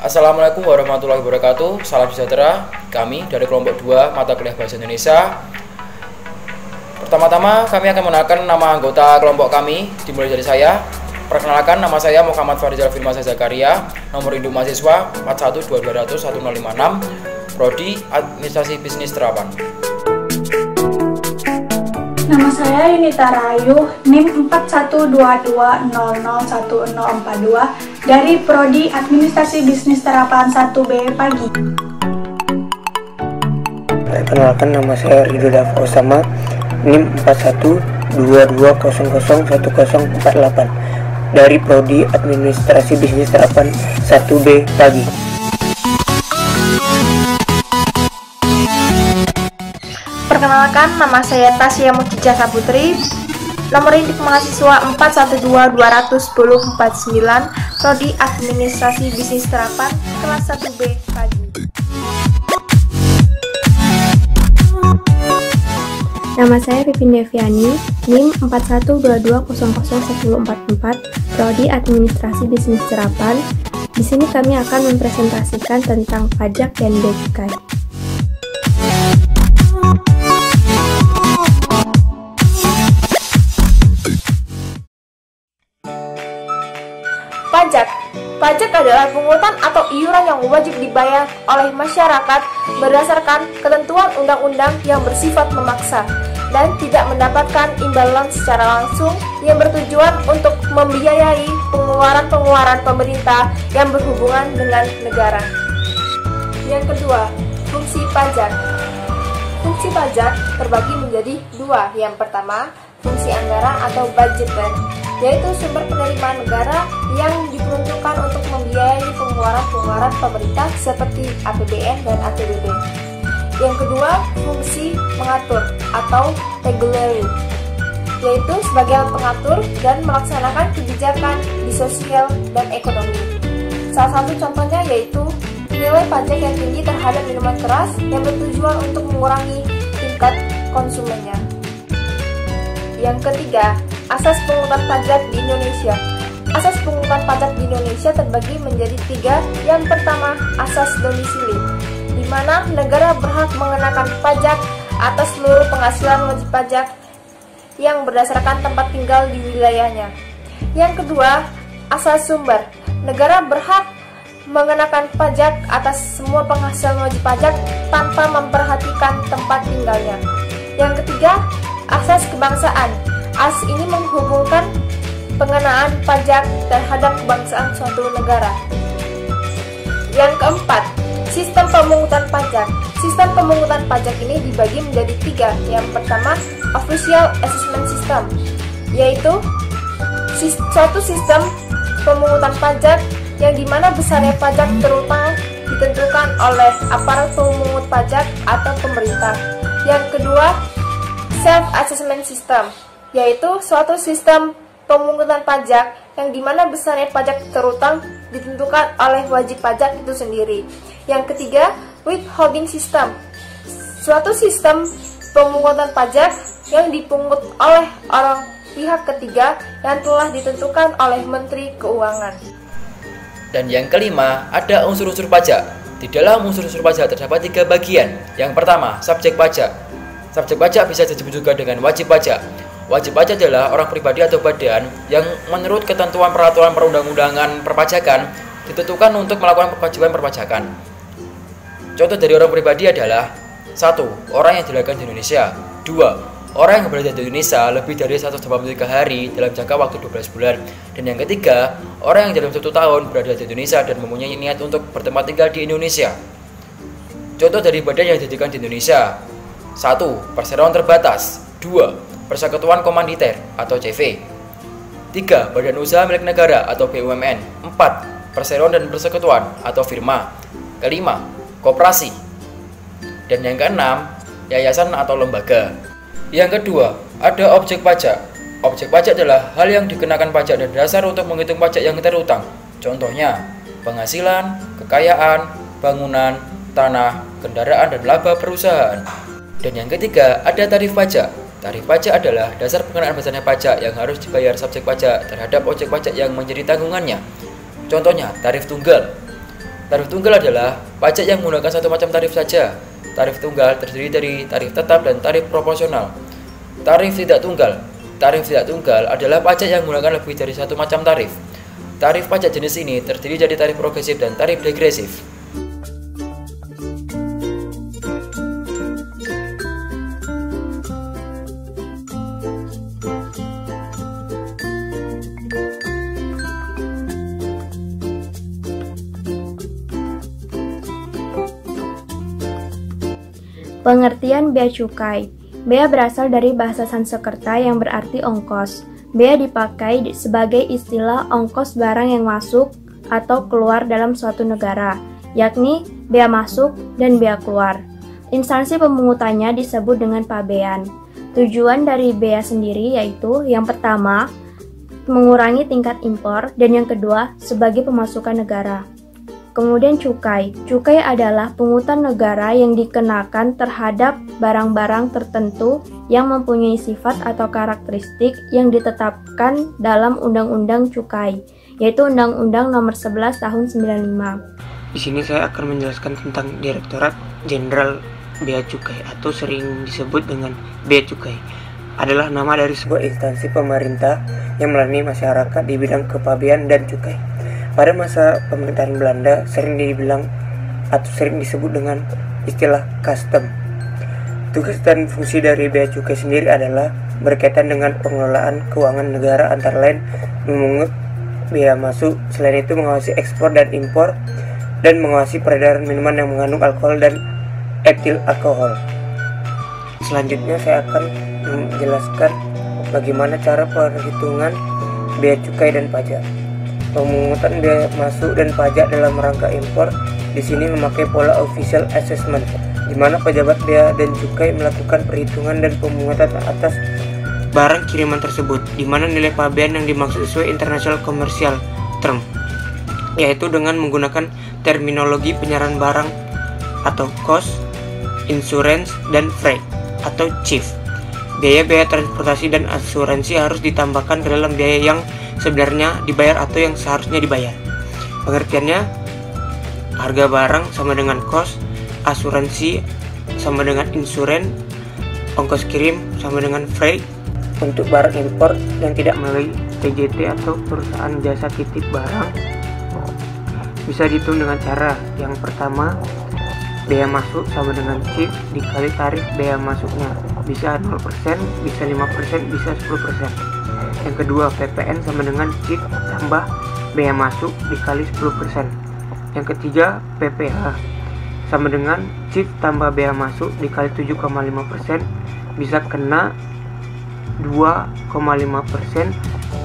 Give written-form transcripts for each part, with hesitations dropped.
Assalamualaikum warahmatullahi wabarakatuh. Salam sejahtera. Kami dari kelompok 2 mata kuliah Bahasa Indonesia. Pertama-tama kami akan mengenalkan nama anggota kelompok kami, dimulai dari saya. Perkenalkan, nama saya Muhammad Farizal Firmansyah Zakaria, nomor induk mahasiswa 412200156, Prodi Administrasi Bisnis Terapan. Nama saya Yunita Rayu, NIM 4122001042 dari Prodi Administrasi Bisnis Terapan 1B Pagi. Perkenalkan, nama saya Ridho Dafa Osama, NIM 4122001048 dari Prodi Administrasi Bisnis Terapan 1B Pagi. Perkenalkan, nama saya Tasya Mukijah Saputri, nomor induk mahasiswa 4122201049, Prodi Administrasi Bisnis Terapan, kelas 1B Pagi. Nama saya Pipin Deviani, NIM 4122001044, Prodi Administrasi Bisnis Terapan. Di sini kami akan mempresentasikan tentang pajak dan bea cukai. Pajak adalah pungutan atau iuran yang wajib dibayar oleh masyarakat berdasarkan ketentuan undang-undang yang bersifat memaksa dan tidak mendapatkan imbalan secara langsung yang bertujuan untuk membiayai pengeluaran-pengeluaran pemerintah yang berhubungan dengan negara. Yang kedua, fungsi pajak. Fungsi pajak terbagi menjadi dua. Yang pertama, fungsi anggaran atau budgeter, yaitu sumber penerimaan negara yang diperuntukkan untuk membiayai pengeluaran-pengeluaran pemerintah seperti APBN dan APBD. Yang kedua, fungsi mengatur atau regulatory, yaitu sebagai pengatur dan melaksanakan kebijakan di sosial dan ekonomi. Salah satu contohnya yaitu nilai pajak yang tinggi terhadap minuman keras yang bertujuan untuk mengurangi tingkat konsumennya. Yang ketiga, asas pungutan pajak di Indonesia. Asas pungutan pajak di Indonesia terbagi menjadi tiga. Yang pertama, asas domisili, di mana negara berhak mengenakan pajak atas seluruh penghasilan wajib pajak yang berdasarkan tempat tinggal di wilayahnya. Yang kedua, asas sumber, negara berhak mengenakan pajak atas semua penghasilan wajib pajak tanpa memperhatikan tempat tinggalnya. Yang ketiga, asas kebangsaan. Asas ini menghubungkan pengenaan pajak terhadap kebangsaan suatu negara. Yang keempat, sistem pemungutan pajak. Sistem pemungutan pajak ini dibagi menjadi tiga. Yang pertama, official assessment system, yaitu suatu sistem pemungutan pajak yang dimana besarnya pajak terutang ditentukan oleh aparat pemungut pajak atau pemerintah. Yang kedua, self-assessment system, yaitu suatu sistem pemungutan pajak yang dimana besarnya pajak terutang ditentukan oleh wajib pajak itu sendiri. Yang ketiga, withholding system, suatu sistem pemungutan pajak yang dipungut oleh orang pihak ketiga yang telah ditentukan oleh Menteri Keuangan. Dan yang kelima, ada unsur-unsur pajak. Di dalam unsur-unsur pajak terdapat tiga bagian. Yang pertama, subjek pajak. Subjek pajak bisa disebut juga dengan wajib pajak. Wajib pajak adalah orang pribadi atau badan yang menurut ketentuan peraturan perundang-undangan perpajakan ditentukan untuk melakukan kewajiban perpajakan. Contoh dari orang pribadi adalah 1. Orang yang dilahirkan di Indonesia. 2. Orang yang berada di Indonesia lebih dari 183 hari dalam jangka waktu 12 bulan. Dan yang ketiga, orang yang dalam 1 tahun berada di Indonesia dan mempunyai niat untuk bertempat tinggal di Indonesia. Contoh dari badan yang didirikan di Indonesia: 1. Perseroan terbatas. 2. Persekutuan Komanditer atau CV. 3. Badan usaha milik negara atau BUMN. 4. Perseroan dan persekutuan atau firma. Kelima, koperasi. Dan yang keenam, yayasan atau lembaga. Yang kedua, ada objek pajak. Objek pajak adalah hal yang dikenakan pajak dan dasar untuk menghitung pajak yang terutang. Contohnya, penghasilan, kekayaan, bangunan, tanah, kendaraan, dan laba perusahaan. Dan yang ketiga, ada tarif pajak. Tarif pajak adalah dasar pengenaan besarnya pajak yang harus dibayar subjek pajak terhadap objek pajak yang menjadi tanggungannya. Contohnya, tarif tunggal. Tarif tunggal adalah pajak yang menggunakan satu macam tarif saja. Tarif tunggal terdiri dari tarif tetap dan tarif proporsional. Tarif tidak tunggal. Tarif tidak tunggal adalah pajak yang menggunakan lebih dari satu macam tarif. Tarif pajak jenis ini terdiri dari tarif progresif dan tarif degresif. Pengertian bea cukai. Bea berasal dari bahasa Sanskerta yang berarti ongkos. Bea dipakai sebagai istilah ongkos barang yang masuk atau keluar dalam suatu negara, yakni bea masuk dan bea keluar. Instansi pemungutannya disebut dengan pabean. Tujuan dari bea sendiri yaitu yang pertama, mengurangi tingkat impor, dan yang kedua, sebagai pemasukan negara. Kemudian cukai. Cukai adalah pungutan negara yang dikenakan terhadap barang-barang tertentu yang mempunyai sifat atau karakteristik yang ditetapkan dalam Undang-Undang Cukai, yaitu Undang-Undang Nomor 11 Tahun 95. Di sini saya akan menjelaskan tentang Direktorat Jenderal Bea Cukai atau sering disebut dengan Bea Cukai. Adalah nama dari sebuah instansi pemerintah yang melayani masyarakat di bidang kepabean dan cukai. Pada masa pemerintahan Belanda sering dibilang atau sering disebut dengan istilah custom. Tugas dan fungsi dari bea cukai sendiri adalah berkaitan dengan pengelolaan keuangan negara, antara lain memungut bea masuk, selain itu mengawasi ekspor dan impor, dan mengawasi peredaran minuman yang mengandung alkohol dan etil alkohol. Selanjutnya saya akan menjelaskan bagaimana cara perhitungan bea cukai dan pajak. Pemungutan bea masuk dan pajak dalam rangka impor di sini memakai pola official assessment, di mana pejabat bea dan cukai melakukan perhitungan dan pemungutan atas barang kiriman tersebut, di mana nilai pabean yang dimaksud sesuai international commercial term, yaitu dengan menggunakan terminologi penyerahan barang atau cost, insurance, dan freight atau chief. Biaya-biaya transportasi dan asuransi harus ditambahkan ke dalam biaya yang sebenarnya dibayar atau yang seharusnya dibayar. Pengertiannya, harga barang sama dengan cost, asuransi sama dengan insurance, ongkos kirim sama dengan freight. Untuk barang impor yang tidak melalui PJT atau perusahaan jasa titip barang bisa dihitung dengan cara yang pertama, bea masuk sama dengan chief dikali tarif bea masuknya, bisa 0%, bisa 5%, bisa 10%. Yang kedua, PPN sama dengan chief tambah bea masuk dikali 10%. Yang ketiga, PPH sama dengan chief tambah bea masuk dikali 7,5%, bisa kena 2,5%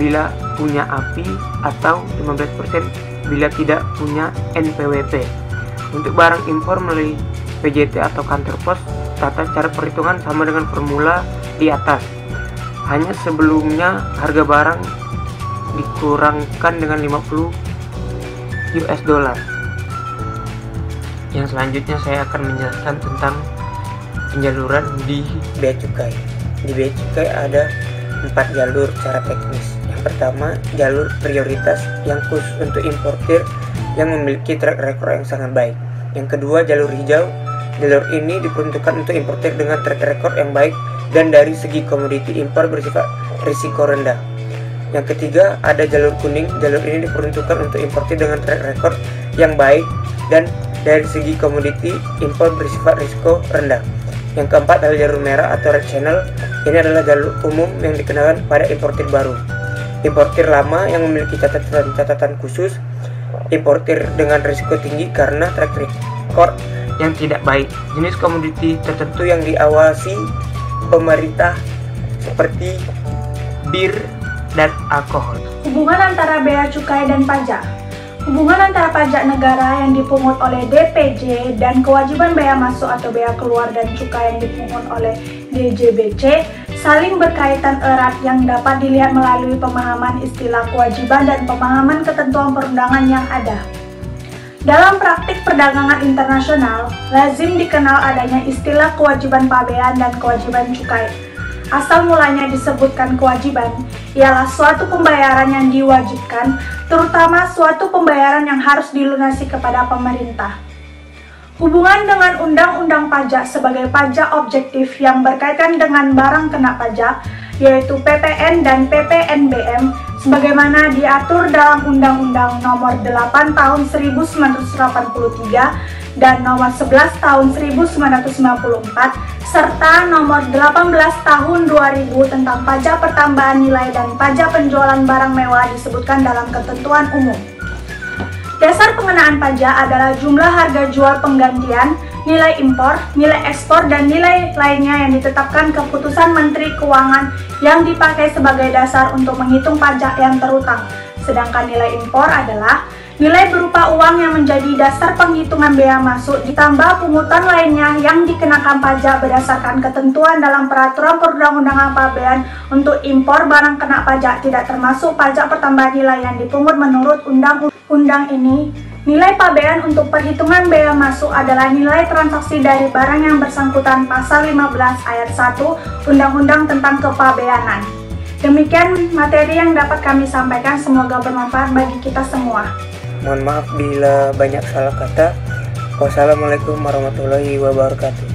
bila punya API atau 15% bila tidak punya NPWP. Untuk barang impor melalui PJT atau kantor pos, tata cara perhitungan sama dengan formula di atas. Hanya sebelumnya harga barang dikurangkan dengan 50 US dollar. Yang selanjutnya saya akan menjelaskan tentang penjaluran di bea cukai. Di bea cukai ada 4 jalur secara teknis. Yang pertama, jalur prioritas yang khusus untuk importir yang memiliki track record yang sangat baik. Yang kedua, jalur hijau. Jalur ini diperuntukkan untuk importir dengan track record yang baik dan dari segi komoditi impor bersifat risiko rendah. Yang ketiga, ada jalur kuning. Jalur ini diperuntukkan untuk importir dengan track record yang baik dan dari segi komoditi impor bersifat risiko rendah. Yang keempat adalah jalur merah atau red channel. Ini adalah jalur umum yang dikenakan pada importir baru, importir lama yang memiliki catatan khusus, importir dengan risiko tinggi karena track record yang tidak baik, jenis komoditi tertentu yang diawasi pemerintah seperti bir dan alkohol. Hubungan antara bea cukai dan pajak. Hubungan antara pajak negara yang dipungut oleh DPJ dan kewajiban bea masuk atau bea keluar dan cukai yang dipungut oleh DJBC saling berkaitan erat yang dapat dilihat melalui pemahaman istilah kewajiban dan pemahaman ketentuan perundangan yang ada. Dalam praktik perdagangan internasional, lazim dikenal adanya istilah kewajiban pabean dan kewajiban cukai. asal mulanya disebutkan kewajiban, ialah suatu pembayaran yang diwajibkan, terutama suatu pembayaran yang harus dilunasi kepada pemerintah. Hubungan dengan Undang-Undang Pajak sebagai pajak objektif yang berkaitan dengan barang kena pajak, yaitu PPN dan PPNBM, sebagaimana diatur dalam Undang-Undang Nomor 8 Tahun 1983 dan Nomor 11 Tahun 1994, serta Nomor 18 Tahun 2000 tentang pajak pertambahan nilai dan pajak penjualan barang mewah disebutkan dalam ketentuan umum. Dasar pengenaan pajak adalah jumlah harga jual penggantian, nilai impor, nilai ekspor, dan nilai lainnya yang ditetapkan keputusan Menteri Keuangan yang dipakai sebagai dasar untuk menghitung pajak yang terutang. Sedangkan nilai impor adalah nilai berupa uang yang menjadi dasar penghitungan bea masuk ditambah pungutan lainnya yang dikenakan pajak berdasarkan ketentuan dalam peraturan perundang-undangan pabean untuk impor barang kena pajak tidak termasuk pajak pertambahan nilai yang dipungut menurut undang-undang ini. Nilai pabean untuk perhitungan bea masuk adalah nilai transaksi dari barang yang bersangkutan pasal 15 ayat 1 Undang-Undang tentang Kepabeanan. Demikian materi yang dapat kami sampaikan, semoga bermanfaat bagi kita semua. Mohon maaf bila banyak salah kata. Wassalamualaikum warahmatullahi wabarakatuh.